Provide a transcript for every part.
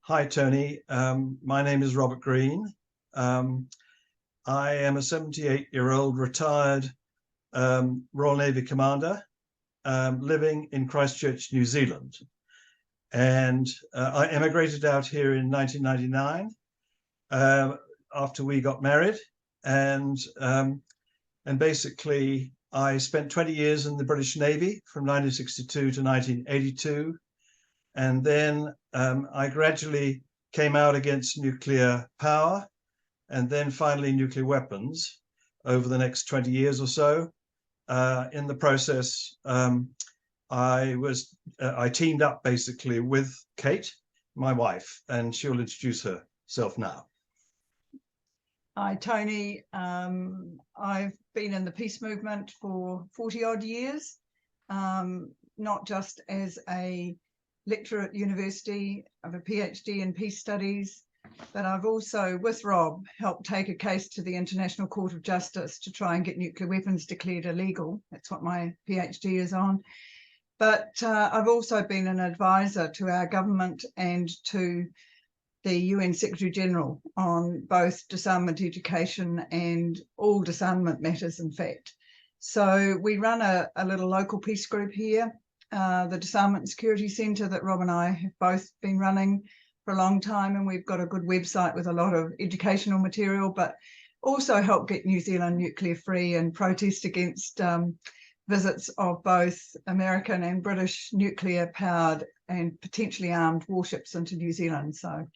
Hi, Tony. My name is Robert Green. I am a 78-year-old retired Royal Navy commander living in Christchurch, New Zealand. And I emigrated out here in 1999 after we got married. And basically, I spent 20 years in the British Navy from 1962 to 1982. And then I gradually came out against nuclear power and then finally nuclear weapons over the next 20 years or so. In the process, I teamed up basically with Kate, my wife, and she'll introduce herself now. Hi, Tony. I've been in the peace movement for 40 odd years, not just as a lecturer at university. I have a PhD in peace studies, but I've also, with Rob, helped take a case to the International Court of Justice to try and get nuclear weapons declared illegal. That's what my PhD is on. But I've also been an advisor to our government and to the UN Secretary General on both disarmament education and all disarmament matters, in fact. So we run a little local peace group here, the Disarmament and Security Centre that Rob and I have both been running for a long time, and we've got a good website with a lot of educational material, but also help get New Zealand nuclear free and protest against visits of both American and British nuclear powered and potentially armed warships into New Zealand. So,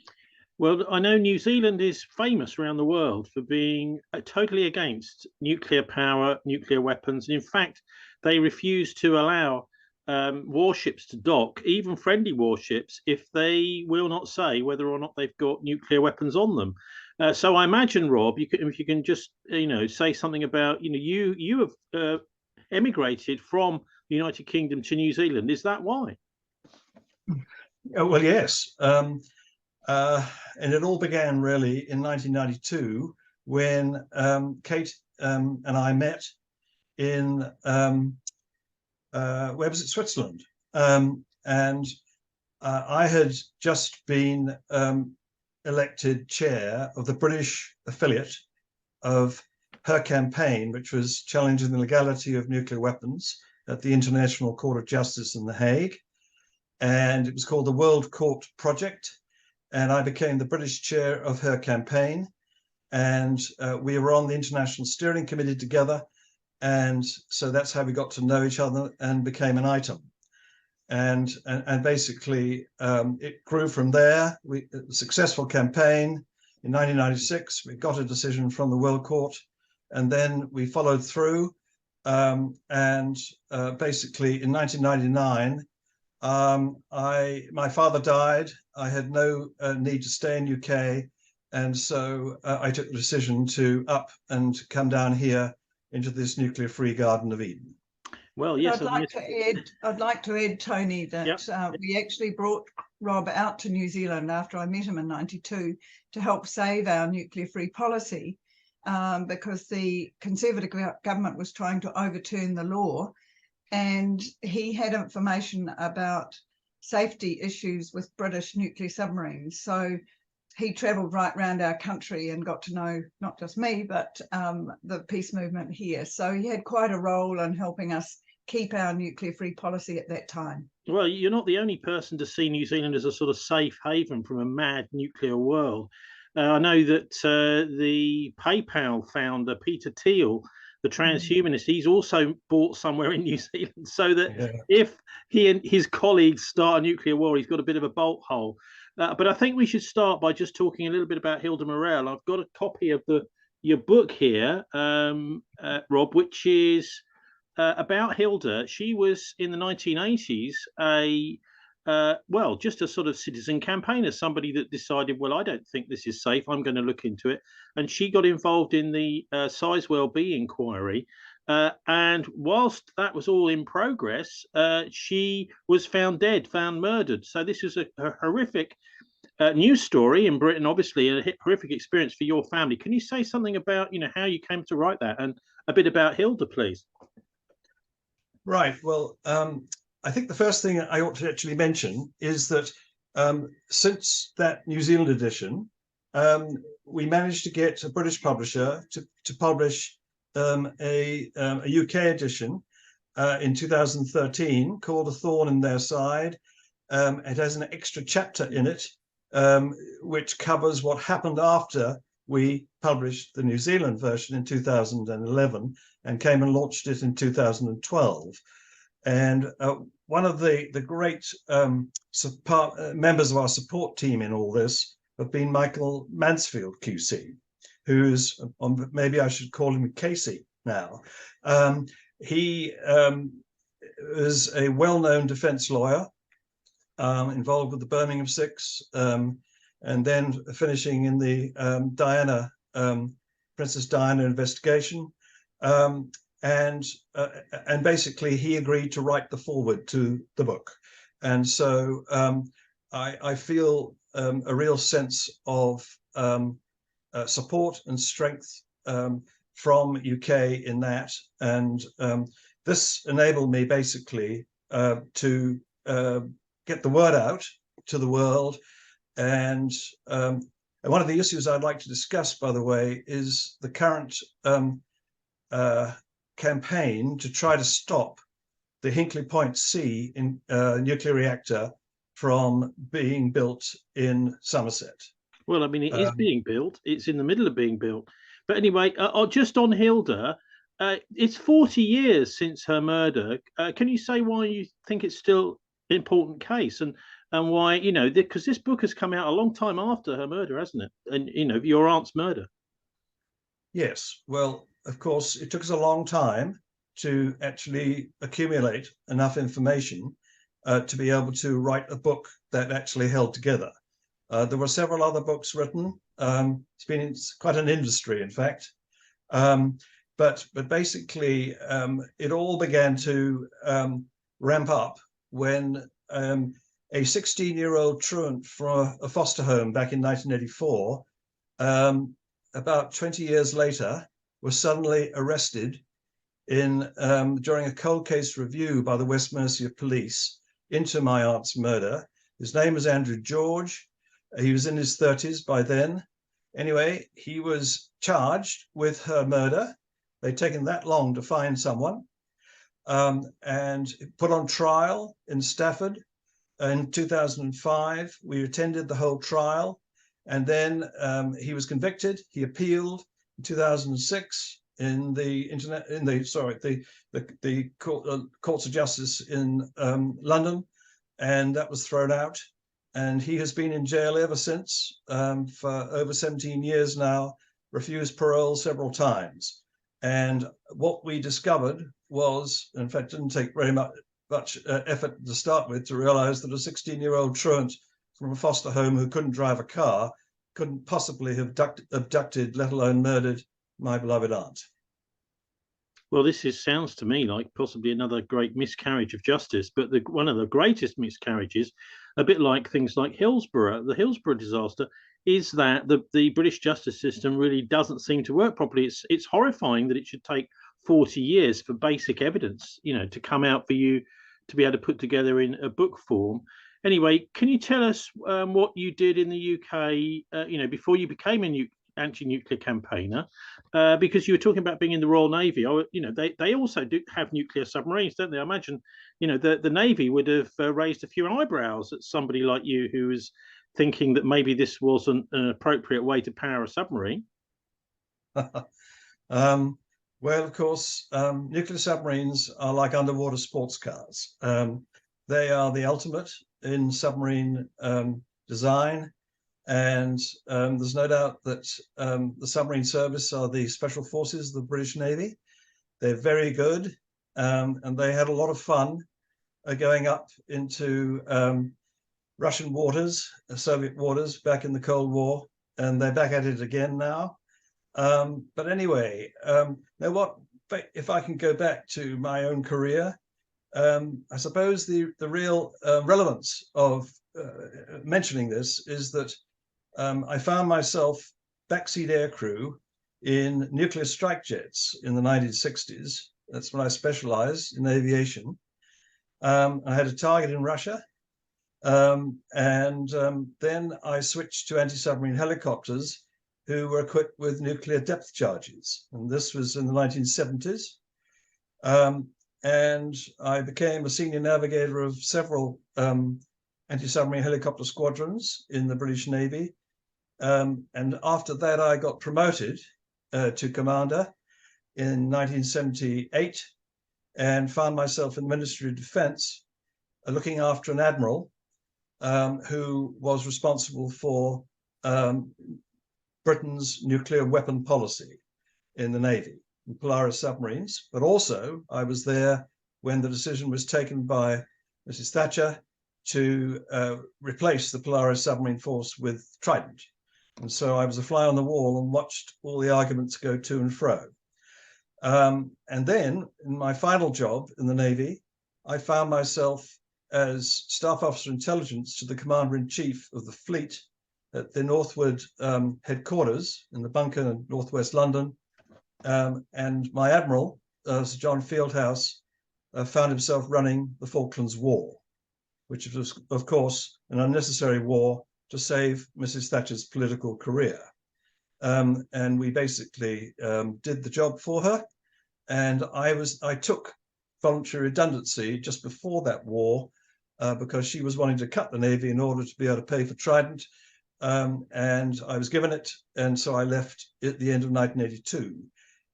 well, I know New Zealand is famous around the world for being totally against nuclear power, nuclear weapons. And in fact, they refuse to allow warships to dock, even friendly warships, if they will not say whether or not they've got nuclear weapons on them. So I imagine, Rob, if you can just say something about you have emigrated from the United Kingdom to New Zealand. Is that why? Well, yes. And it all began really in 1992 when Kate and I met in where was it? Switzerland. And I had just been elected chair of the British affiliate of her campaign, which was challenging the legality of nuclear weapons at the International Court of Justice in The Hague. And it was called the World Court Project. And I became the British chair of her campaign. And we were on the International Steering Committee together. And so that's how we got to know each other and became an item. And basically, it grew from there. A successful campaign in 1996. We got a decision from the World Court, and then we followed through. Basically, in 1999, my father died. I had no need to stay in UK, and so I took the decision to up and come down here into this nuclear-free Garden of Eden. Well, yes, I'd like to add, Tony, that we actually brought Rob out to New Zealand after I met him in '92 to help save our nuclear-free policy, because the Conservative government was trying to overturn the law, and he had information about safety issues with British nuclear submarines. So he travelled right around our country and got to know not just me, but the peace movement here. So he had quite a role in helping us keep our nuclear-free policy at that time. Well, you're not the only person to see New Zealand as a sort of safe haven from a mad nuclear world. I know that the PayPal founder, Peter Thiel, the transhumanist, he's also bought somewhere in New Zealand, so that if he and his colleagues start a nuclear war, he's got a bit of a bolt hole. But I think we should start by just talking a little bit about Hilda Murrell. I've got a copy of your book here, Rob, which is about Hilda. She was in the 1980s just a sort of citizen campaigner, somebody that decided, well, I don't think this is safe, I'm going to look into it. And she got involved in the Sizewell B inquiry. And whilst that was all in progress, she was found dead, found murdered. So this was a horrific news story in Britain, obviously a horrific experience for your family. Can you say something about, how you came to write that, and a bit about Hilda, please? Right. Well, I think the first thing I ought to actually mention is that since that New Zealand edition, we managed to get a British publisher to publish a UK edition in 2013 called A Thorn in Their Side. It has an extra chapter in it, which covers what happened after we published the New Zealand version in 2011 and came and launched it in 2012. And one of the great members of our support team in all this have been Michael Mansfield QC, who's maybe I should call him Casey now. He is a well-known defense lawyer involved with the Birmingham Six, and then finishing in the Princess Diana investigation. And basically he agreed to write the foreword to the book. And so I feel a real sense of support and strength from UK in that. And this enabled me basically to get the word out to the world. And one of the issues I'd like to discuss, by the way, is the current campaign to try to stop the Hinkley Point C nuclear reactor from being built in Somerset. Well, I mean, it is being built. It's in the middle of being built. But anyway, just on Hilda, it's 40 years since her murder. Can you say why you think it's still an important case, and why, you know, because this book has come out a long time after her murder, hasn't it? And, you know, your aunt's murder. Yes, well, of course, it took us a long time to actually accumulate enough information to be able to write a book that actually held together. There were several other books written. It's been quite an industry, in fact. But basically, it all began to ramp up when a 16-year-old truant from a foster home back in 1984, about 20 years later, was suddenly arrested during a cold case review by the West Midlands Police into my aunt's murder. His name was Andrew George. He was in his 30s by then. Anyway, he was charged with her murder. They'd taken that long to find someone, and put on trial in Stafford. In 2005, we attended the whole trial, and then he was convicted. He appealed in 2006 in the Courts of Justice in London, and that was thrown out. And he has been in jail ever since, for over 17 years now, refused parole several times. And what we discovered was, in fact, didn't take very much effort to start with, to realize that a 16-year-old truant from a foster home who couldn't drive a car couldn't possibly have abducted, let alone murdered, my beloved aunt. Well, this sounds to me like possibly another great miscarriage of justice, but one of the greatest miscarriages, a bit like things like the Hillsborough disaster, is that the British justice system really doesn't seem to work properly. It's horrifying that it should take 40 years for basic evidence, you know, to come out for you to be able to put together in a book form. Anyway, can you tell us what you did in the UK, you know, before you became a anti-nuclear campaigner? Because you were talking about being in the Royal Navy. You know, they also do have nuclear submarines, don't they? I imagine, you know, the Navy would have raised a few eyebrows at somebody like you who was thinking that maybe this wasn't an appropriate way to power a submarine. Well, of course, nuclear submarines are like underwater sports cars. They are the ultimate in submarine design. And there's no doubt that the submarine service are the special forces of the British Navy. They're very good, and they had a lot of fun going up into Russian waters, Soviet waters back in the Cold War, and they're back at it again now. But anyway, now if I can go back to my own career, I suppose the real relevance of mentioning this is that I found myself backseat aircrew in nuclear strike jets in the 1960s. That's when I specialized in aviation. I had a target in Russia, Then I switched to anti-submarine helicopters, who were equipped with nuclear depth charges. And this was in the 1970s. And I became a senior navigator of several anti-submarine helicopter squadrons in the British Navy. And after that, I got promoted to commander in 1978 and found myself in the Ministry of Defence looking after an admiral who was responsible for Britain's nuclear weapon policy in the Navy, in Polaris submarines. But also, I was there when the decision was taken by Mrs. Thatcher to replace the Polaris submarine force with Trident. And so I was a fly on the wall and watched all the arguments go to and fro. And then, in my final job in the Navy, I found myself as Staff Officer Intelligence to the Commander-in-Chief of the Fleet at the Northwood headquarters in the bunker in northwest London. And my Admiral, Sir John Fieldhouse, found himself running the Falklands War, which was, of course, an unnecessary war to save Mrs. Thatcher's political career. And we basically did the job for her. And I took voluntary redundancy just before that war because she was wanting to cut the Navy in order to be able to pay for Trident. And I was given it. And so I left at the end of 1982.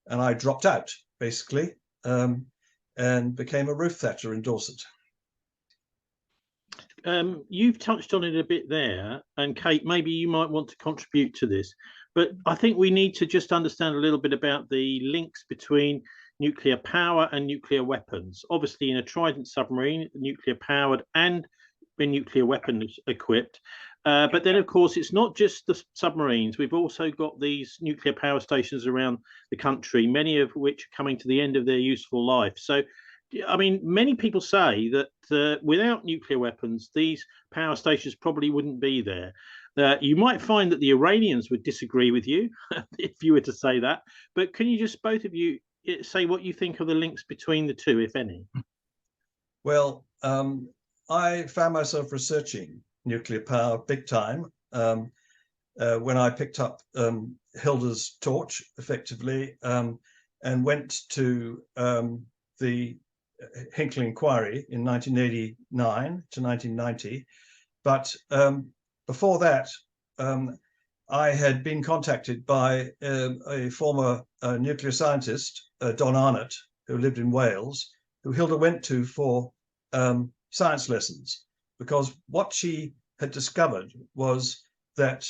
And I dropped out, basically, and became a roof thatcher in Dorset. You've touched on it a bit there, and Kate, maybe you might want to contribute to this, but I think we need to just understand a little bit about the links between nuclear power and nuclear weapons. Obviously, in a Trident submarine, nuclear powered and nuclear weapons equipped. But then, of course, it's not just the submarines. We've also got these nuclear power stations around the country, many of which are coming to the end of their useful life. So, I mean, many people say that without nuclear weapons, these power stations probably wouldn't be there. You might find that the Iranians would disagree with you if you were to say that. But can you just, both of you, say what you think of the links between the two, if any? Well, I found myself researching nuclear power big time when I picked up Hilda's torch, effectively, and went to the Hinckley Inquiry in 1989 to 1990. But before that, I had been contacted by a former nuclear scientist, Don Arnott, who lived in Wales, who Hilda went to for science lessons, because what she had discovered was that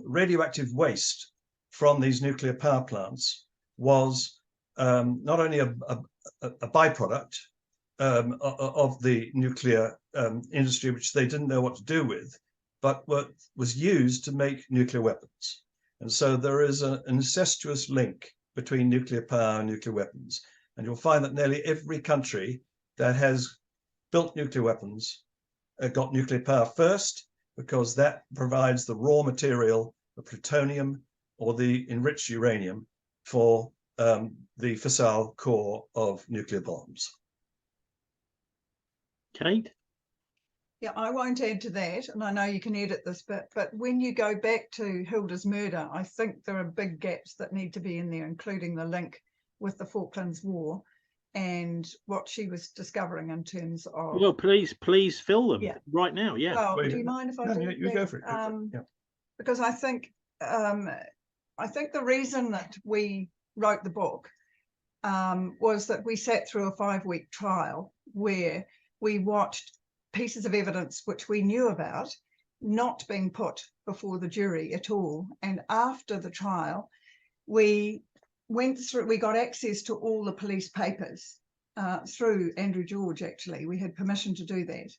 radioactive waste from these nuclear power plants was not only a byproduct of the nuclear industry, which they didn't know what to do with, but what was used to make nuclear weapons. And so there is an incestuous link between nuclear power and nuclear weapons. And you'll find that nearly every country that has built nuclear weapons got nuclear power first, because that provides the raw material, the plutonium or the enriched uranium for the fissile core of nuclear bombs. Kate? Yeah, I won't add to that, and I know you can edit this bit, but when you go back to Hilda's murder, I think there are big gaps that need to be in there, including the link with the Falklands War and what she was discovering in terms of... Well, please fill them right now. Yeah. Well, do you mind if I do? You go for it. Yeah. Because I think the reason that we wrote the book was that we sat through a 5-week trial where we watched pieces of evidence which we knew about not being put before the jury at all. And after the trial, we got access to all the police papers through Andrew George, actually. We had permission to do that.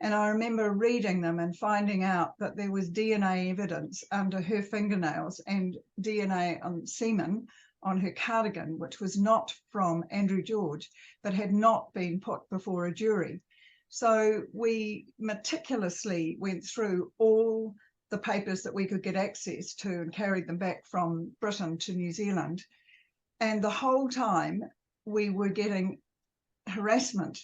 And I remember reading them and finding out that there was DNA evidence under her fingernails and DNA on semen on her cardigan, which was not from Andrew George, but had not been put before a jury. So we meticulously went through all the papers that we could get access to and carried them back from Britain to New Zealand. And the whole time we were getting harassment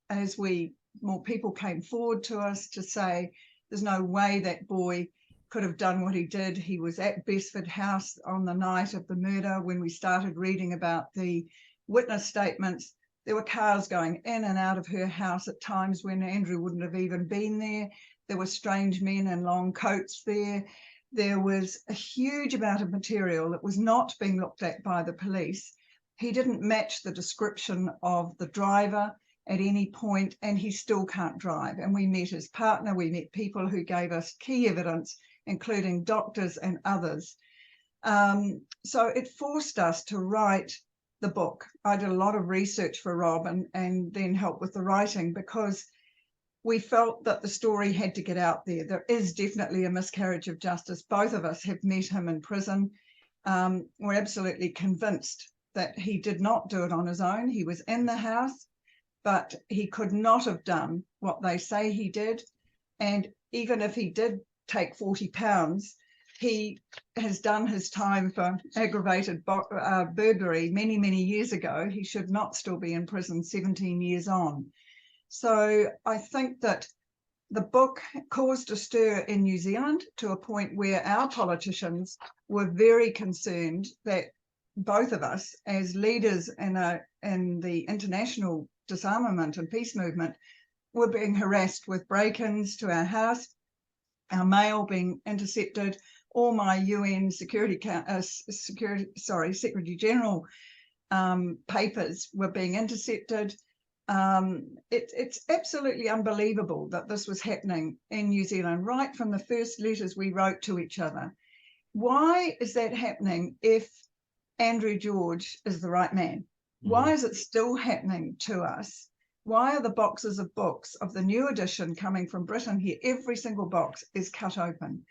as we more people came forward to us to say, there's no way that boy could have done what he did. He was at Besford House on the night of the murder. When we started reading about the witness statements, there were cars going in and out of her house at times when Andrew wouldn't have even been there. There were strange men in long coats there. There was a huge amount of material that was not being looked at by the police. He didn't match the description of the driver at any point, and he still can't drive. And we met his partner, we met people who gave us key evidence, including doctors and others. So it forced us to write the book. I did a lot of research for Rob and then help with the writing, because we felt that the story had to get out there. There is definitely a miscarriage of justice. Both of us have met him in prison. We're absolutely convinced that he did not do it on his own. He was in the house, but he could not have done what they say he did. And even if he did take £40, he has done his time for aggravated burglary many, many years ago. He should not still be in prison 17 years on. So I think that the book caused a stir in New Zealand to a point where our politicians were very concerned that both of us, as leaders in the international disarmament and peace movement, were being harassed with break-ins to our house, our mail being intercepted, all my UN Secretary General papers were being intercepted. It's absolutely unbelievable that this was happening in New Zealand, right from the first letters we wrote to each other. Why is that happening if Andrew George is the right man? Why is it still happening to us? Why are the boxes of books of the new edition coming from Britain here? Every single box is cut open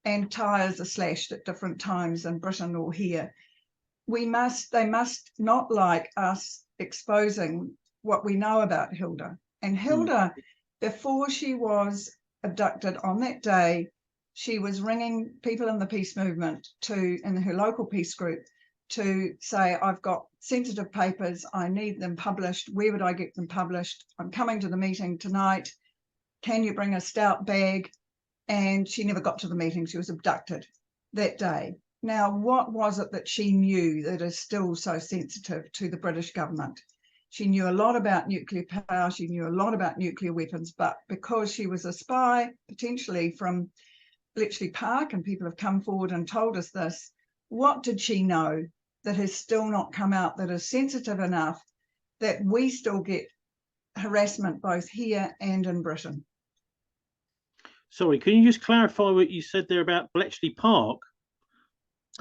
and tires are slashed at different times in Britain or here. They must not like us exposing what we know about Hilda. And Hilda, before she was abducted on that day, she was ringing people in the peace movement in her local peace group to say, I've got sensitive papers, I need them published. Where would I get them published? I'm coming to the meeting tonight. Can you bring a stout bag? And she never got to the meeting. She was abducted that day. Now, what was it that she knew that is still so sensitive to the British government? She knew a lot about nuclear power. She knew a lot about nuclear weapons, but because she was a spy, potentially from Bletchley Park, and people have come forward and told us this, what did she know that has still not come out, that is sensitive enough that we still get harassment both here and in Britain? Sorry, can you just clarify what you said there about Bletchley Park?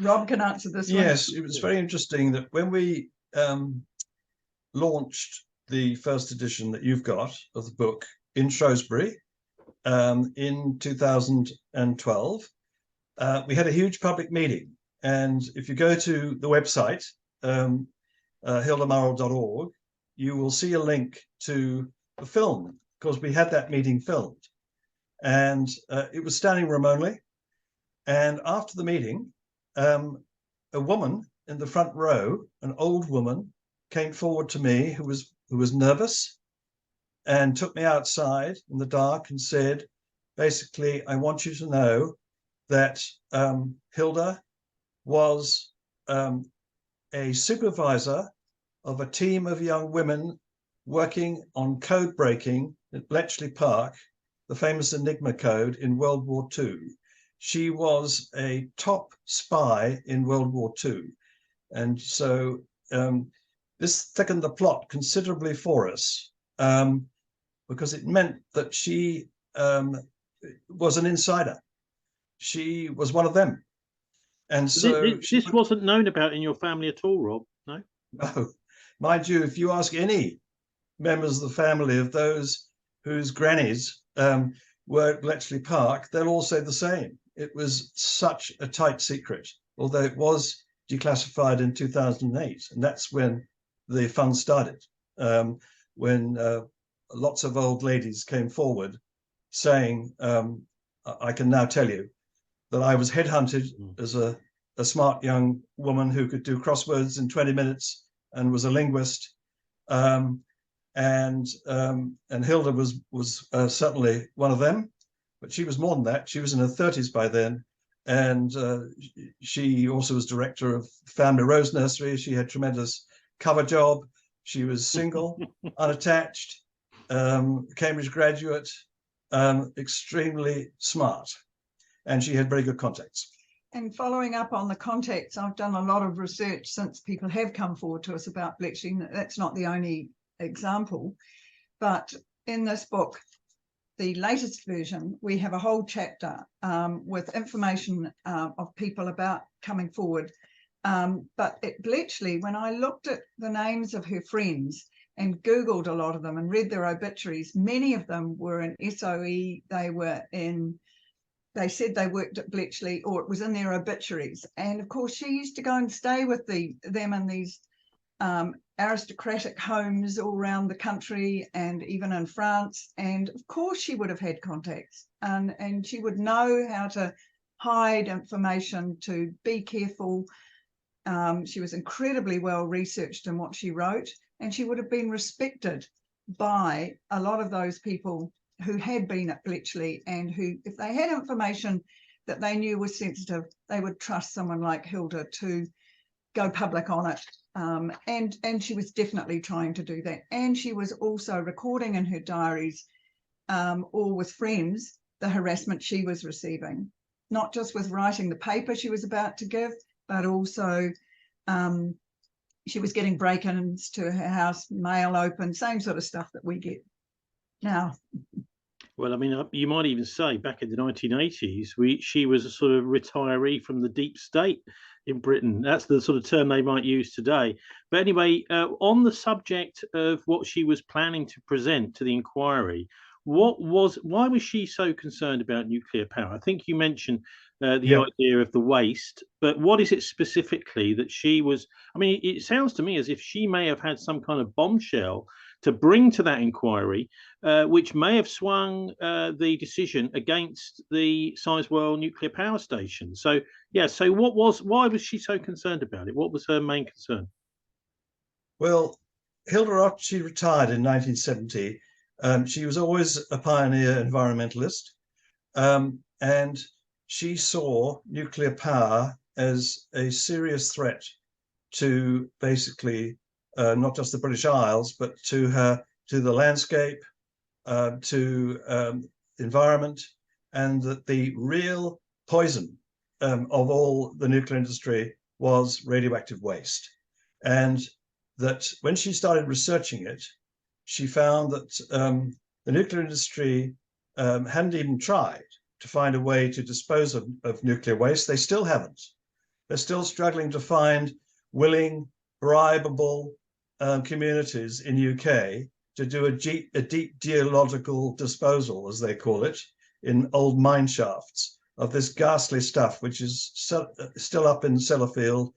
Rob can answer this one. Yes, it was very interesting that when we launched the first edition that you've got of the book in Shrewsbury in 2012, we had a huge public meeting. And if you go to the website, hildamurrell.org, you will see a link to the film, because we had that meeting filmed. And it was standing room only. And after the meeting, a woman in the front row, an old woman, came forward to me who was nervous and took me outside in the dark and said, basically, I want you to know that Hilda was a supervisor of a team of young women working on code breaking at Bletchley Park, the famous Enigma code in World War II. She was a top spy in World War II. And so this thickened the plot considerably for us, because it meant that she was an insider. She was one of them. And so this wasn't known about in your family at all, Rob, no? No. Mind you, if you ask any members of the family of those whose grannies were at Bletchley Park, they'll all say the same. It was such a tight secret, although it was declassified in 2008. And that's when the fun started, when lots of old ladies came forward saying, I can now tell you that I was headhunted as a smart young woman who could do crosswords in 20 minutes and was a linguist. and Hilda was certainly one of them, but she was more than that. She was in her 30s by then, and she also was director of Family Rose Nursery. She had tremendous cover job. She was single, unattached, Cambridge graduate, extremely smart, and she had very good contacts. And following up on the contacts, I've done a lot of research since people have come forward to us about Bletchley. That's not the only example, but in this book, the latest version, we have a whole chapter with information of people about coming forward. But at Bletchley, when I looked at the names of her friends and Googled a lot of them and read their obituaries, many of them were in SOE, they said they worked at Bletchley, or it was in their obituaries. And of course, she used to go and stay with them in these aristocratic homes all around the country and even in France. And of course, she would have had contacts, and she would know how to hide information, to be careful. She was incredibly well researched in what she wrote, and she would have been respected by a lot of those people who had been at Bletchley, and who, if they had information that they knew was sensitive, they would trust someone like Hilda to go public on it. And she was definitely trying to do that. And she was also recording in her diaries, or with friends, the harassment she was receiving, not just with writing the paper she was about to give, but also she was getting break-ins to her house, mail open, same sort of stuff that we get now. Well, I mean, you might even say back in the 1980s, she was a sort of retiree from the deep state in Britain. That's the sort of term they might use today. But anyway, on the subject of what she was planning to present to the inquiry, why was she so concerned about nuclear power? I think you mentioned the idea of the waste, but what is it specifically that she was? I mean, it sounds to me as if she may have had some kind of bombshell to bring to that inquiry, which may have swung the decision against the Sizewell nuclear power station. So, yeah, so why was she so concerned about it? What was her main concern? Well, Hilda, after she retired in 1970, she was always a pioneer environmentalist, and she saw nuclear power as a serious threat to basically not just the British Isles, but to the landscape, to environment, and that the real poison of all the nuclear industry was radioactive waste. And that when she started researching it, she found that the nuclear industry hadn't even tried to find a way to dispose of nuclear waste. They still haven't. They're still struggling to find willing, bribable communities in UK to do a deep geological disposal, as they call it, in old mine shafts of this ghastly stuff, which is still up in Sellafield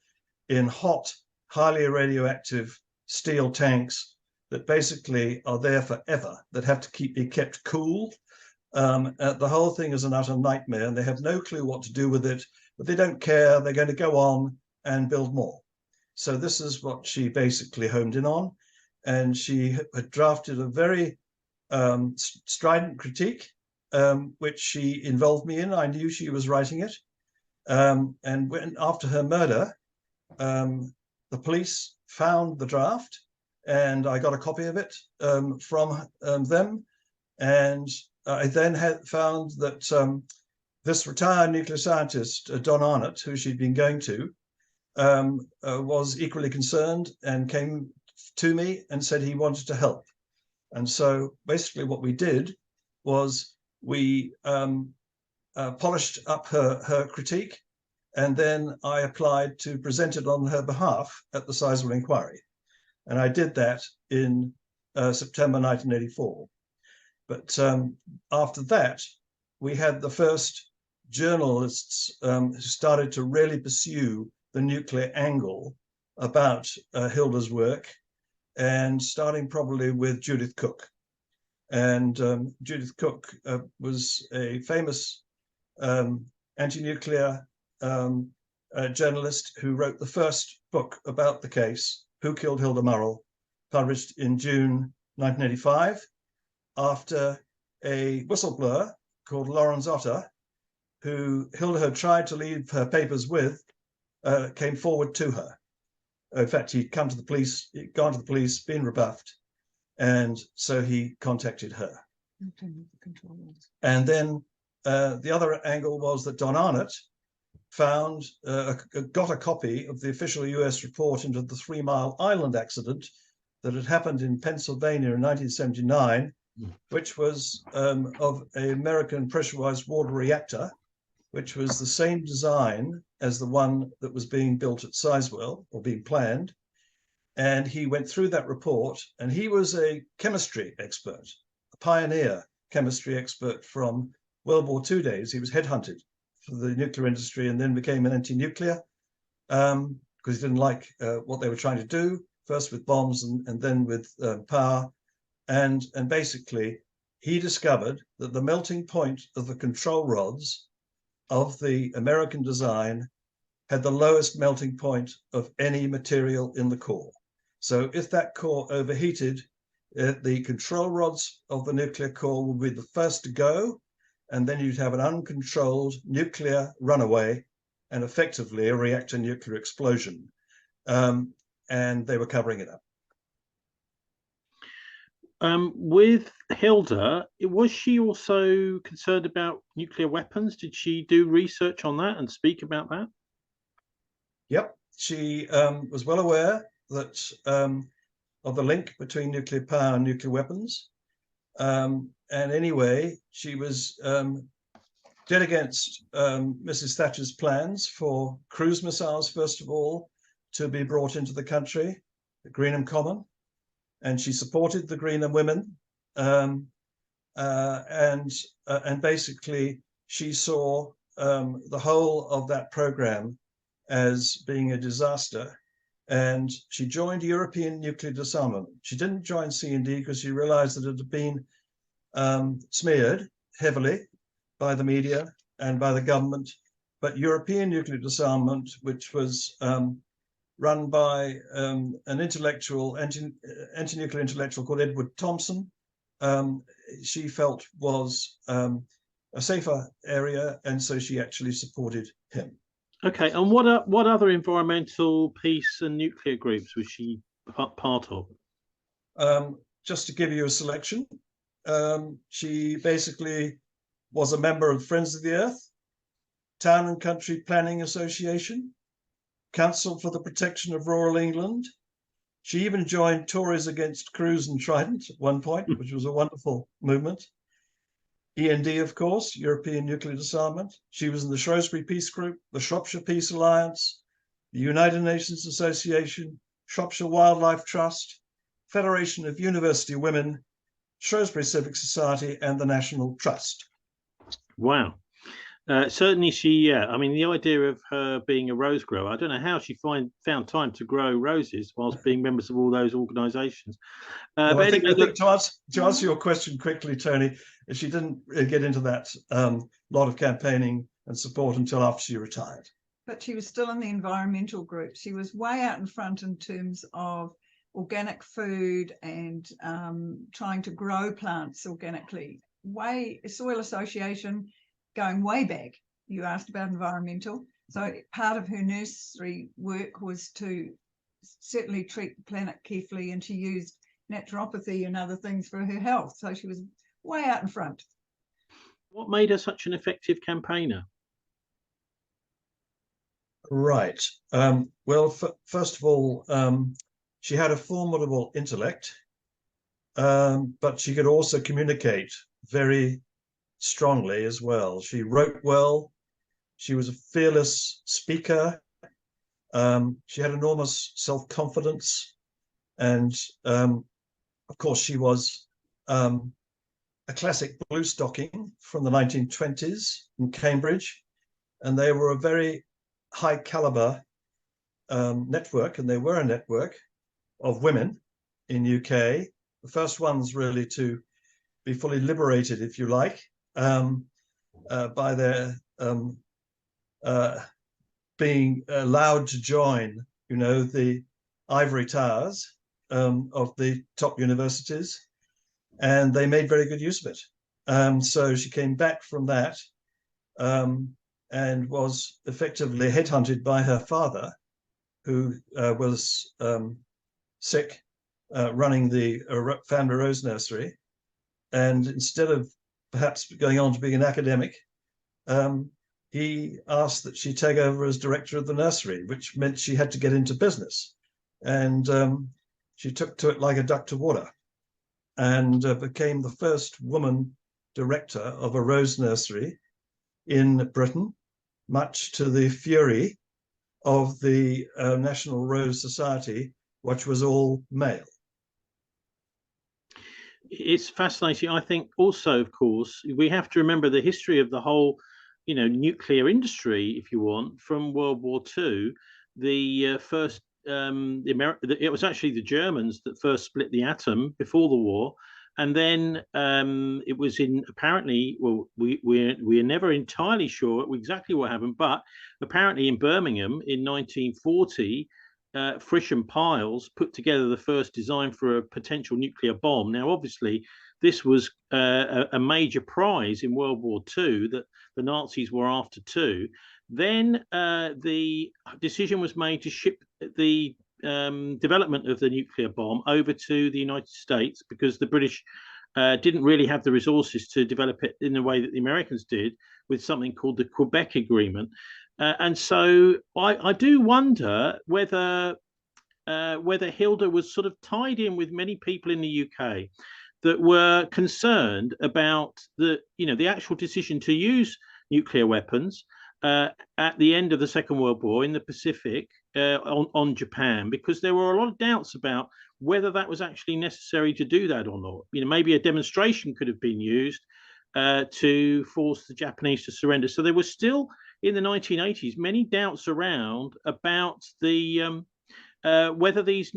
in hot, highly radioactive steel tanks that basically are there forever, that have to be kept cool. The whole thing is an utter nightmare, and they have no clue what to do with it, but they don't care. They're going to go on and build more. So this is what she basically homed in on, and she had drafted a very strident critique, which she involved me in. I knew she was writing it, and when after her murder, the police found the draft, and I got a copy of it from them, and I then found that this retired nuclear scientist, Don Arnott, who she'd been going to, was equally concerned and came to me and said he wanted to help. And so basically what we did was we polished up her critique, and then I applied to present it on her behalf at the Sizewell inquiry. And I did that in September 1984. But after that, we had the first journalists who started to really pursue the nuclear angle about Hilda's work, and starting probably with Judith Cook. And Judith Cook was a famous anti-nuclear journalist who wrote the first book about the case, Who Killed Hilda Murrell, published in June 1985, after a whistleblower called Lawrence Otter, who Hilda had tried to leave her papers with, came forward to her. In fact, he'd gone to the police, been rebuffed, and so he contacted her. And then the other angle was that Don Arnott got a copy of the official US report into the 3 Mile Island accident that had happened in Pennsylvania in 1979, which was of an American pressurized water reactor, which was the same design as the one that was being built at Sizewell, or being planned. And he went through that report, and he was a chemistry expert, a pioneer chemistry expert from World War II days. He was headhunted for the nuclear industry and then became an anti-nuclear because he didn't like what they were trying to do, first with bombs and then with power. And basically, he discovered that the melting point of the control rods of the American design had the lowest melting point of any material in the core. So if that core overheated, the control rods of the nuclear core would be the first to go, and then you'd have an uncontrolled nuclear runaway and effectively a reactor nuclear explosion. And they were covering it up. With Hilda, was she also concerned about nuclear weapons? Did she do research on that and speak about that? Yep, she was well aware that of the link between nuclear power and nuclear weapons. And anyway, she was dead against Mrs. Thatcher's plans for cruise missiles, first of all, to be brought into the country, the Greenham Common. And she supported the Greenham women. And basically, she saw the whole of that program as being a disaster. And she joined European nuclear disarmament. She didn't join C&D because she realized that it had been smeared heavily by the media and by the government. But European nuclear disarmament, which was run by an intellectual, anti-nuclear intellectual called Edward Thompson, she felt was a safer area, and so she actually supported him. Okay, and what other environmental, peace and nuclear groups was she part of? Just to give you a selection, she basically was a member of Friends of the Earth, Town and Country Planning Association, Council for the Protection of Rural England. She even joined Tories Against Cruise and Trident at one point, which was a wonderful movement. END, of course, European Nuclear Disarmament. She was in the Shrewsbury Peace Group, the Shropshire Peace Alliance, the United Nations Association, Shropshire Wildlife Trust, Federation of University Women, Shrewsbury Civic Society, and the National Trust. Wow. Certainly she, I mean, the idea of her being a rose grower, I don't know how she found time to grow roses whilst being members of all those organisations. Well, I think to answer your question quickly, Tony, she didn't get into that lot of campaigning and support until after she retired. But she was still in the environmental group. She was way out in front in terms of organic food and trying to grow plants organically. Soil Association, going way back. You asked about environmental. So part of her nursery work was to certainly treat the planet carefully, and she used naturopathy and other things for her health. So she was way out in front. What made her such an effective campaigner? Right. Well, first of all, she had a formidable intellect, but she could also communicate very strongly as well. She wrote well. She was a fearless speaker. She had enormous self-confidence. And of course, she was a classic blue stocking from the 1920s in Cambridge. And they were a very high caliber network, and they were a network of women in UK, the first ones really to be fully liberated, if you like, by their being allowed to join, the ivory towers of the top universities. and they made very good use of it. So she came back from that and was effectively headhunted by her father, who was sick, running the Found a Rose Nursery. And instead of perhaps going on to being an academic, he asked that she take over as director of the nursery, which meant she had to get into business. And she took to it like a duck to water, and became the first woman director of a rose nursery in Britain, much to the fury of the National Rose Society, which was all male. It's fascinating. I think also, of course, we have to remember the history of the whole, nuclear industry, if you want, from World War II. The first, it was actually the Germans that first split the atom before the war. And then it was apparently, well, we're never entirely sure exactly what happened, but apparently in Birmingham in 1940, Frisch and Piles put together the first design for a potential nuclear bomb. Now, obviously, this was a major prize in World War II that the Nazis were after too. Then the decision was made to ship the development of the nuclear bomb over to the United States, because the British didn't really have the resources to develop it in the way that the Americans did, with something called the Quebec Agreement. And so I do wonder whether Hilda was sort of tied in with many people in the UK that were concerned about the actual decision to use nuclear weapons at the end of the Second World War in the Pacific on Japan, because there were a lot of doubts about whether that was actually necessary to do that or not. Maybe a demonstration could have been used to force the Japanese to surrender. So there was still, in the 1980s, many doubts around about the whether these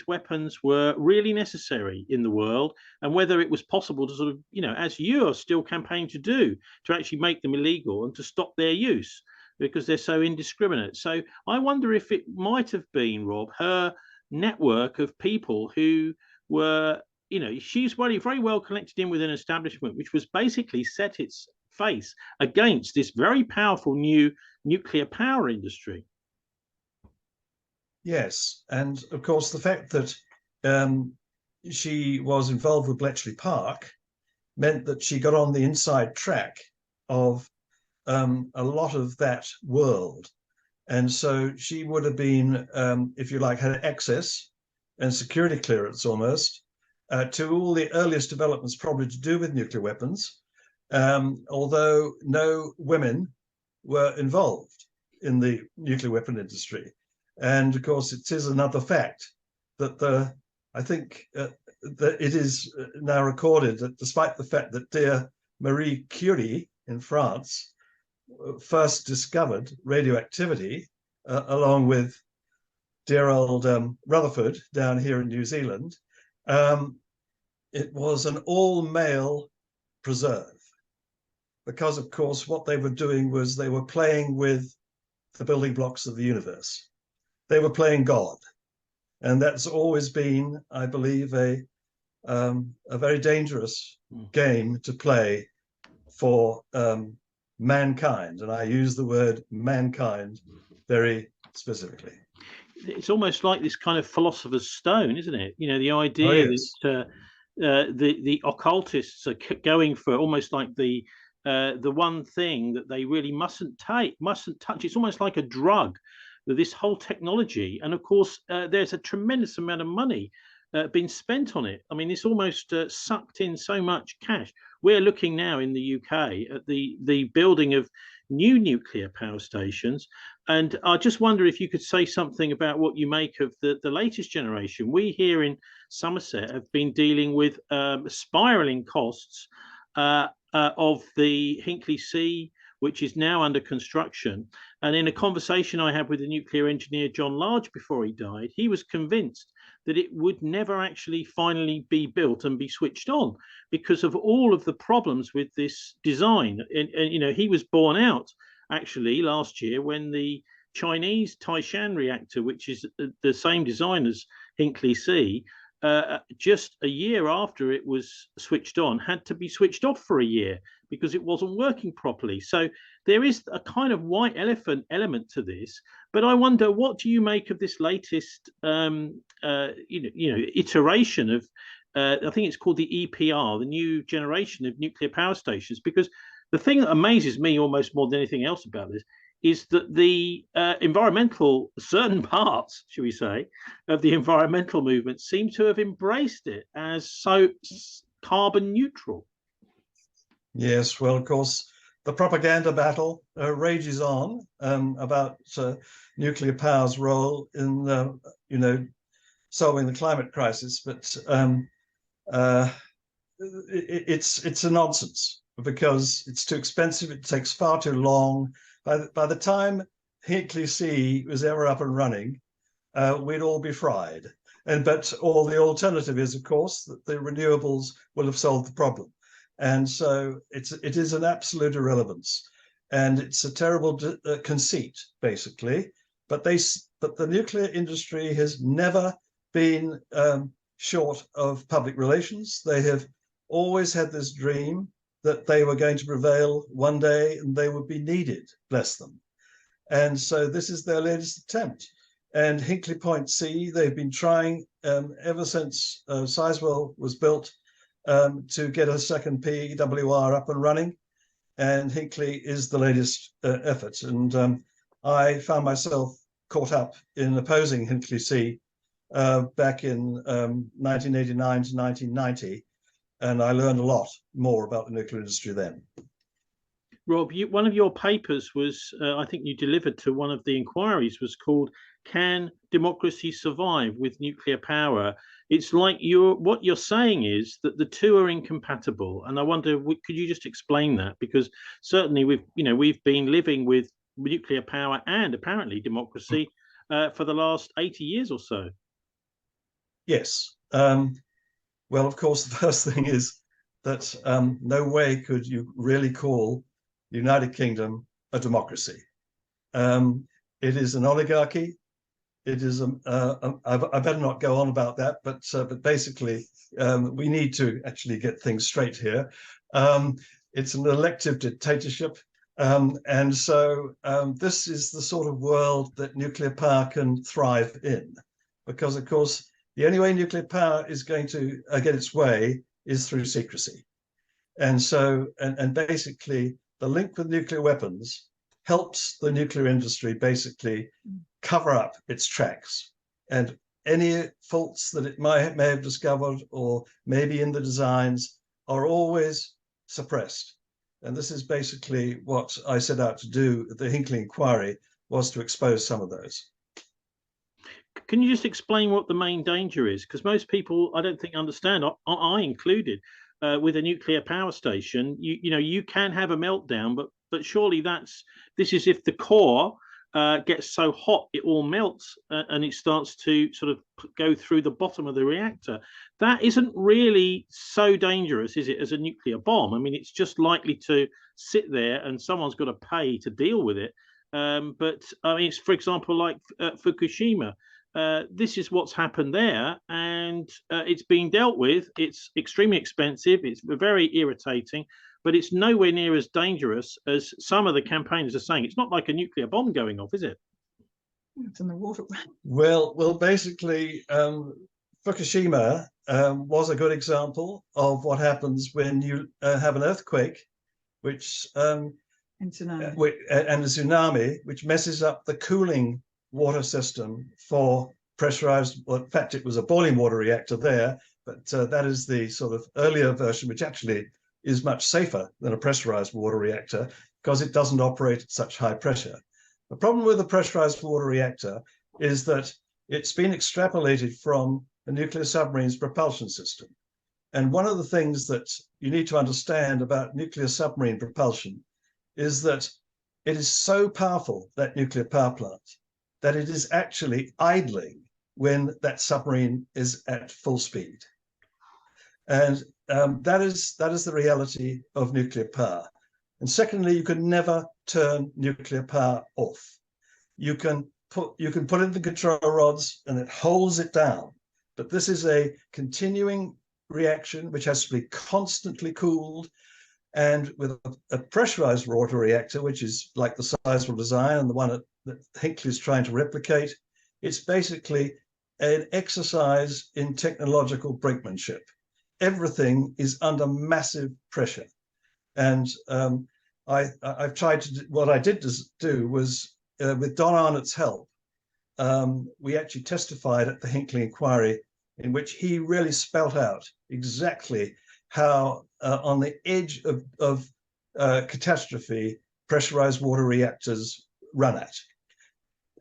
weapons were really necessary in the world, and whether it was possible to sort of, as you are still campaigning to do, to actually make them illegal and to stop their use, because they're so indiscriminate. So I wonder if it might have been, Rob, her network of people who were, she's very, very well connected in with an establishment which was basically set its face against this very powerful new nuclear power industry. Yes, and of course the fact that she was involved with Bletchley Park meant that she got on the inside track of a lot of that world. And so she would have been, if you like, had access and security clearance almost to all the earliest developments probably to do with nuclear weapons, although no women were involved in the nuclear weapon industry. And of course, it is another fact that I think that it is now recorded that despite the fact that dear Marie Curie in France first discovered radioactivity, along with dear old Rutherford down here in New Zealand, it was an all-male preserve, because, of course, what they were doing was they were playing with the building blocks of the universe. They were playing God, and that's always been, I believe, a very dangerous game to play for mankind, and I use the word mankind very specifically. It's almost like this kind of philosopher's stone, isn't it? The idea that the occultists are going for almost like the one thing that they really mustn't touch. It's almost like a drug, this whole technology. And of course, there's a tremendous amount of money being spent on it. I mean, it's almost sucked in so much cash. We're looking now in the UK at the building of new nuclear power stations. And I just wonder if you could say something about what you make of the latest generation. We here in Somerset have been dealing with spiraling costs of the Hinkley C, which is now under construction. And in a conversation I had with the nuclear engineer John Large before he died, he was convinced that it would never actually finally be built and be switched on because of all of the problems with this design. And he was borne out actually last year when the Chinese Taishan reactor, which is the same design as Hinkley C, just a year after it was switched on, had to be switched off for a year because it wasn't working properly. So there is a kind of white elephant element to this. But I wonder, what do you make of this latest, iteration of, I think it's called the EPR, the new generation of nuclear power stations? Because the thing that amazes me almost more than anything else about this is that the certain parts, should we say, of the environmental movement seem to have embraced it as so carbon neutral. Yes, well, of course, the propaganda battle rages on about nuclear power's role in, solving the climate crisis, but it's a nonsense because it's too expensive. It takes far too long. By the time Hinkley C was ever up and running, we'd all be fried. But all the alternative is, of course, that the renewables will have solved the problem. And so it is an absolute irrelevance. And it's a terrible conceit, basically. But the nuclear industry has never been short of public relations. They have always had this dream that they were going to prevail one day and they would be needed, bless them. And so this is their latest attempt. And Hinkley Point C, they've been trying ever since Sizewell was built to get a second PWR up and running. And Hinkley is the latest effort. And I found myself caught up in opposing Hinkley C back in 1989 to 1990. And I learned a lot more about the nuclear industry then. Rob, one of your papers was, I think you delivered to one of the inquiries, was called "Can Democracy Survive with Nuclear Power?" It's like what you're saying is that the two are incompatible, and I wonder, could you just explain that? Because certainly we've been living with nuclear power and apparently democracy for the last 80 years or so. Yes. Well, of course, the first thing is that no way could you really call the United Kingdom a democracy. It is an oligarchy. It is I better not go on about that, but basically we need to actually get things straight here. It's an elective dictatorship. And so this is the sort of world that nuclear power can thrive in, because, of course, the only way nuclear power is going to get its way is through secrecy. And so, and basically, the link with nuclear weapons helps the nuclear industry basically cover up its tracks. And any faults that it may have discovered or maybe in the designs are always suppressed. And this is basically what I set out to do at the Hinkley inquiry, was to expose some of those. Can you just explain what the main danger is? Because most people, I don't think, understand, I included, with a nuclear power station, you can have a meltdown, but surely this is if the core gets so hot it all melts and it starts to sort of go through the bottom of the reactor. That isn't really so dangerous, is it, as a nuclear bomb? I mean, it's just likely to sit there and someone's got to pay to deal with it. But I mean, it's, for example, like Fukushima. This is what's happened there, and it's being dealt with. It's extremely expensive. It's very irritating, but it's nowhere near as dangerous as some of the campaigners are saying. It's not like a nuclear bomb going off, is it? It's in the water. Well, basically, Fukushima was a good example of what happens when you have an earthquake, which and a tsunami, which messes up the cooling water system for pressurized, well, in fact, it was a boiling water reactor there, but that is the sort of earlier version, which actually is much safer than a pressurized water reactor because it doesn't operate at such high pressure. The problem with the pressurized water reactor is that it's been extrapolated from a nuclear submarine's propulsion system. And one of the things that you need to understand about nuclear submarine propulsion is that it is so powerful, that nuclear power plant, that it is actually idling when that submarine is at full speed. And that is the reality of nuclear power. And secondly, you can never turn nuclear power off. You can put in the control rods and it holds it down. But this is a continuing reaction which has to be constantly cooled. And with a pressurized water reactor, which is like the Sizewell design and the one that Hinkley is trying to replicate, it's basically an exercise in technological brinkmanship. Everything is under massive pressure. And I've tried to do, what I did do was, with Don Arnott's help, we actually testified at the Hinkley inquiry, in which he really spelt out exactly how on the edge of catastrophe pressurized water reactors run at.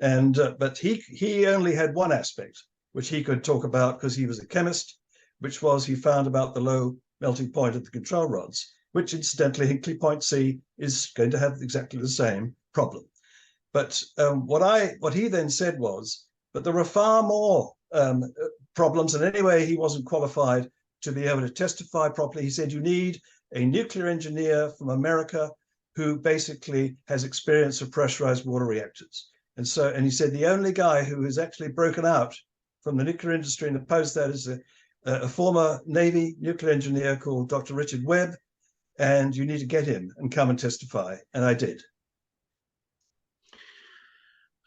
And but he only had one aspect which he could talk about because he was a chemist, which was he found about the low melting point of the control rods, which incidentally Hinkley Point C is going to have exactly the same problem. But what he then said was, but there are far more problems, and anyway, he wasn't qualified to be able to testify properly. He said, you need a nuclear engineer from America who basically has experience of pressurized water reactors. And he said, the only guy who has actually broken out from the nuclear industry and opposed that is a former Navy nuclear engineer called Dr. Richard Webb, and you need to get him and come and testify. And I did.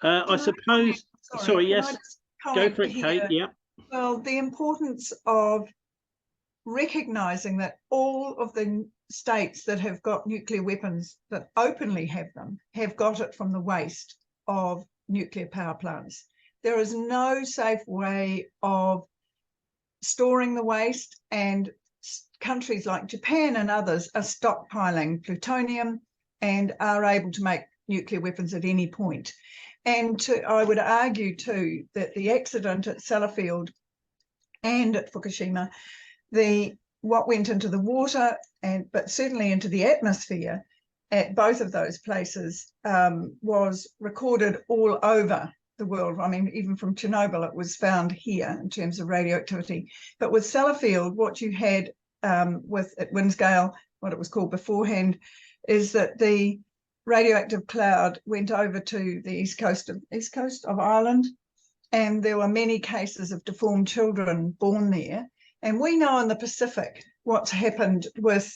I suppose, sorry, yes, go for it, Kate. Yeah. Well, the importance of recognizing that all of the states that have got nuclear weapons, that openly have them, have got it from the waste of nuclear power plants. There is no safe way of storing the waste, and countries like Japan and others are stockpiling plutonium and are able to make nuclear weapons at any point. And I would argue too that the accident at Sellafield and at Fukushima, what went into the water, but certainly into the atmosphere at both of those places was recorded all over the world. I mean, even from Chernobyl, it was found here in terms of radioactivity. But with Sellafield, what you had with at Windsgale, what it was called beforehand, is that the radioactive cloud went over to the east coast of Ireland, and there were many cases of deformed children born there. And we know in the Pacific what's happened with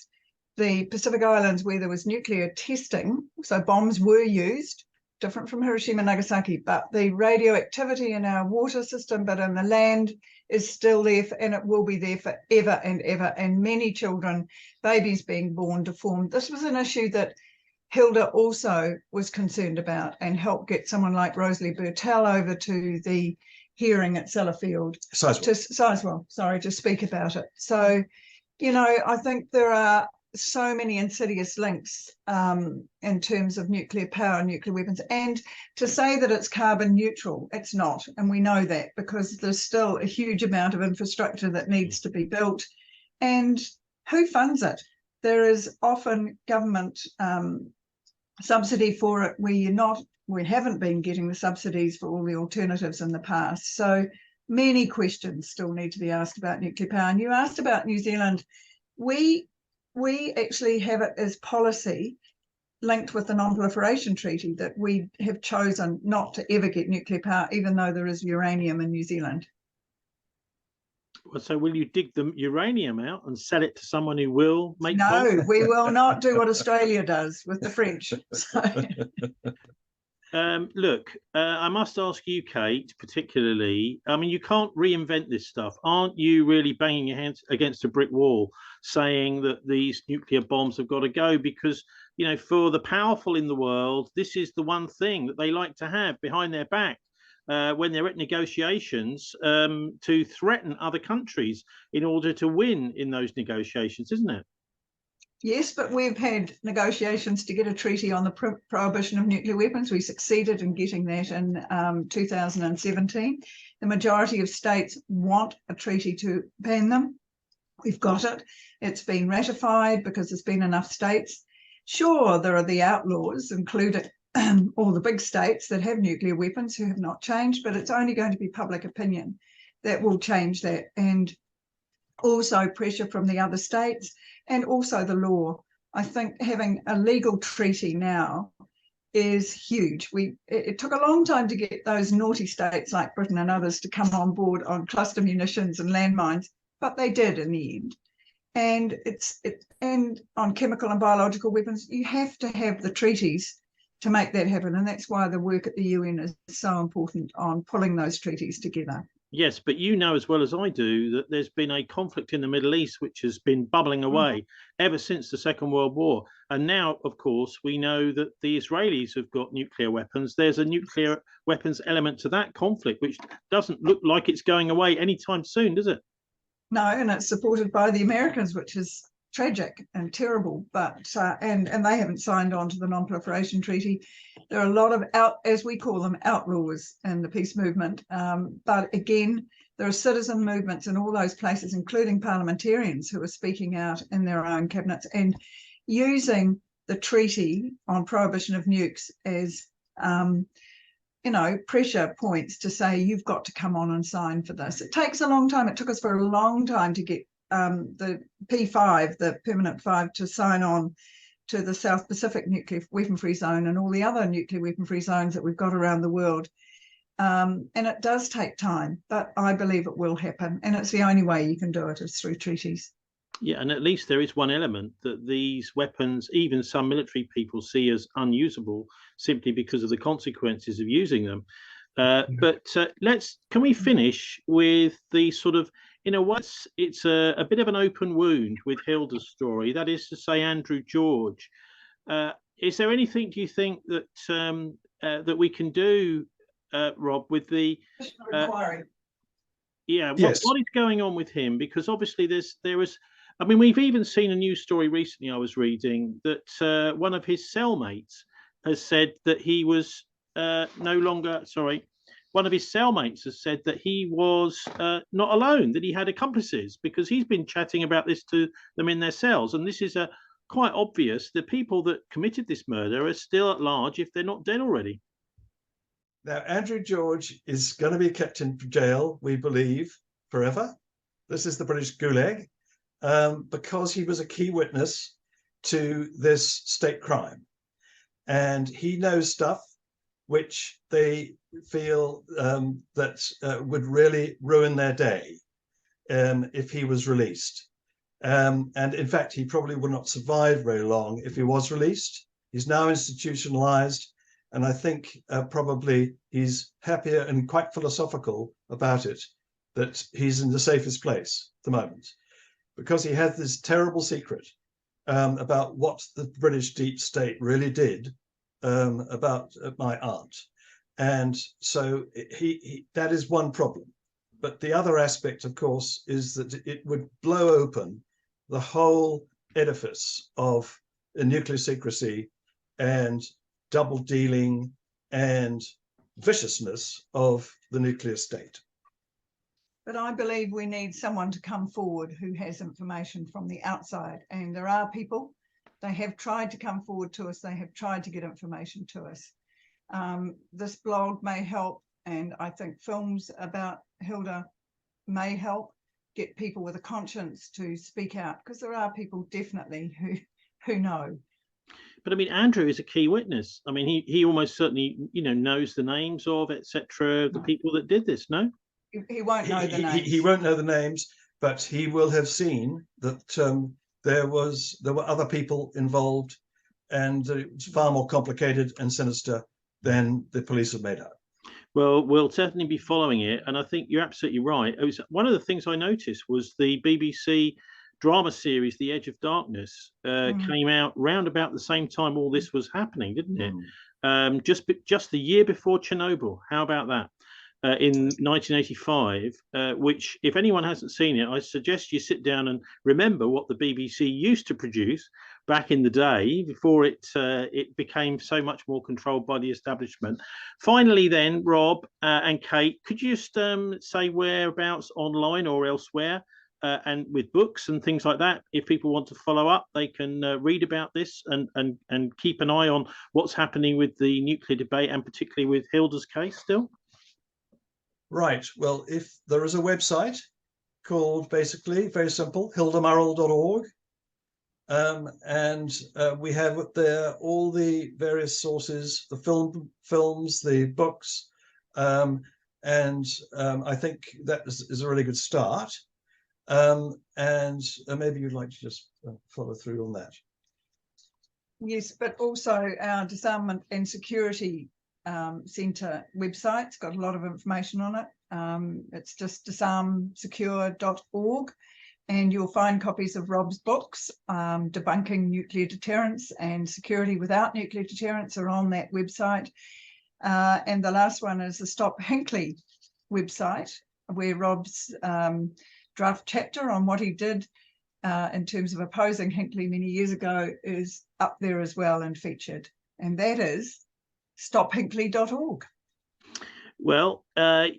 the Pacific Islands where there was nuclear testing, so bombs were used, different from Hiroshima and Nagasaki, but the radioactivity in our water system, but in the land, is still there, and it will be there forever and ever. And many children, babies being born deformed. This was an issue that Hilda also was concerned about and helped get someone like Rosalie Bertell over to the hearing at Sellafield. Sizewell, sorry, to speak about it. So, you know, I think there are so many insidious links in terms of nuclear power and nuclear weapons. And to say that it's carbon neutral, it's not. And we know that because there's still a huge amount of infrastructure that needs to be built. And who funds it? There is often government subsidy for it where we haven't been getting the subsidies for all the alternatives in the past. So many questions still need to be asked about nuclear power. And you asked about New Zealand. We actually have it as policy linked with the non-proliferation treaty that we have chosen not to ever get nuclear power, even though there is uranium in New Zealand. Well, so will you dig the uranium out and sell it to someone who will make? No, we will not do what Australia does with the French. So. Look, I must ask you, Kate, particularly, I mean, you can't reinvent this stuff. Aren't you really banging your hands against a brick wall saying that these nuclear bombs have got to go? Because, you know, for the powerful in the world, this is the one thing that they like to have behind their back when they're at negotiations to threaten other countries in order to win in those negotiations, isn't it? Yes, but we've had negotiations to get a treaty on the prohibition of nuclear weapons. We succeeded in getting that in 2017. The majority of states want a treaty to ban them. We've got it. It's been ratified because there's been enough states. Sure, there are the outlaws, including all the big states that have nuclear weapons who have not changed, but it's only going to be public opinion that will change that. And also pressure from the other states and also the law. I think having a legal treaty now is huge. It took a long time to get those naughty states like Britain and others to come on board on cluster munitions and landmines, but they did in the end. And and on chemical and biological weapons, you have to have the treaties to make that happen, and that's why the work at the UN is so important on pulling those treaties together. Yes, but you know as well as I do that there's been a conflict in the Middle East which has been bubbling away ever since the Second World War. And now, of course, we know that the Israelis have got nuclear weapons. There's a nuclear weapons element to that conflict, which doesn't look like it's going away anytime soon, does it? No, and it's supported by the Americans, which is tragic and terrible, but and they haven't signed on to the non-proliferation treaty. There are a lot of as we call them, outlaws in the peace movement, but again, there are citizen movements in all those places, including parliamentarians who are speaking out in their own cabinets and using the treaty on prohibition of nukes as pressure points to say you've got to come on and sign for this. It takes a long time. It took us for a long time to get the P5, the permanent 5, to sign on to the South Pacific nuclear weapon-free zone and all the other nuclear weapon-free zones that we've got around the world. And it does take time, but I believe it will happen. And it's the only way you can do it is through treaties. Yeah, and at least there is one element that these weapons, even some military people see as unusable simply because of the consequences of using them. But can we finish with the sort of, it's a bit of an open wound with Hilda's story, that is to say, Andrew George. Is there anything, do you think, that that we can do, Rob, with the inquiry? Yeah, yes. What is going on with him? Because obviously we've even seen a news story recently I was reading that one of his cellmates has said that he was one of his cellmates has said that he was not alone, that he had accomplices, because he's been chatting about this to them in their cells. And this is quite obvious. The people that committed this murder are still at large if they're not dead already. Now, Andrew George is going to be kept in jail, we believe, forever. This is the British Gulag, because he was a key witness to this state crime. And he knows stuff which they feel that would really ruin their day if he was released. And in fact, he probably would not survive very long if he was released. He's now institutionalized, and I think probably he's happier and quite philosophical about it, that he's in the safest place at the moment, because he had this terrible secret about what the British deep state really did about my aunt. And so that is one problem. But the other aspect, of course, is that it would blow open the whole edifice of nuclear secrecy and double dealing and viciousness of the nuclear state. But I believe we need someone to come forward who has information from the outside. And there are people, they have tried to come forward to us. They have tried to get information to us. This blog may help, and I think films about Hilda may help get people with a conscience to speak out, because there are people definitely who know. But I mean, Andrew is a key witness. I mean, he almost certainly, knows the names of, etc., the people that did this, no? He won't know the names. He won't know the names, but he will have seen that there were other people involved, and it was far more complicated and sinister than the police have made out. Well, we'll certainly be following it, and I think you're absolutely right. It was one of the things I noticed was the BBC drama series The Edge of Darkness came out round about the same time all this was happening, didn't it? Just the year before Chernobyl. How about that? In 1985, which, if anyone hasn't seen it, I suggest you sit down and remember what the BBC used to produce back in the day before it became so much more controlled by the establishment. Finally, then, Rob and Kate, could you just say whereabouts online or elsewhere, and with books and things like that, if people want to follow up, they can read about this and keep an eye on what's happening with the nuclear debate, and particularly with Hilda's case still? Right. Well, if there is a website called, basically, very simple, hildamurrell.org. and we have there all the various sources, the films, the books, and I think that is a really good start. And maybe you'd like to just follow through on that. Yes, but also our Disarmament and Security Centre website's got a lot of information on it. It's just disarmsecure.org, and you'll find copies of Rob's books. Debunking Nuclear Deterrence and Security Without Nuclear Deterrence are on that website. And the last one is the Stop Hinckley website, where Rob's draft chapter on what he did in terms of opposing Hinckley many years ago is up there as well and featured. And that is stophinckley.org. Well, the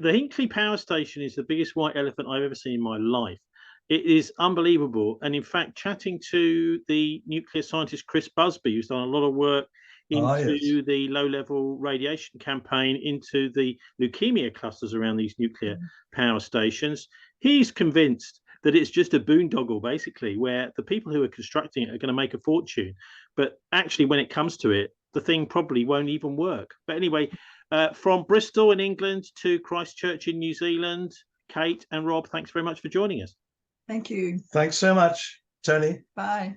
Hinckley Power Station is the biggest white elephant I've ever seen in my life. It is unbelievable. And in fact, chatting to the nuclear scientist Chris Busby, who's done a lot of work into the low-level radiation campaign, into the leukemia clusters around these nuclear power stations, he's convinced that it's just a boondoggle, basically, where the people who are constructing it are going to make a fortune. But actually, when it comes to it, the thing probably won't even work. But anyway, from Bristol in England to Christchurch in New Zealand, Kate and Rob, thanks very much for joining us. Thank you. Thanks so much, Tony. Bye.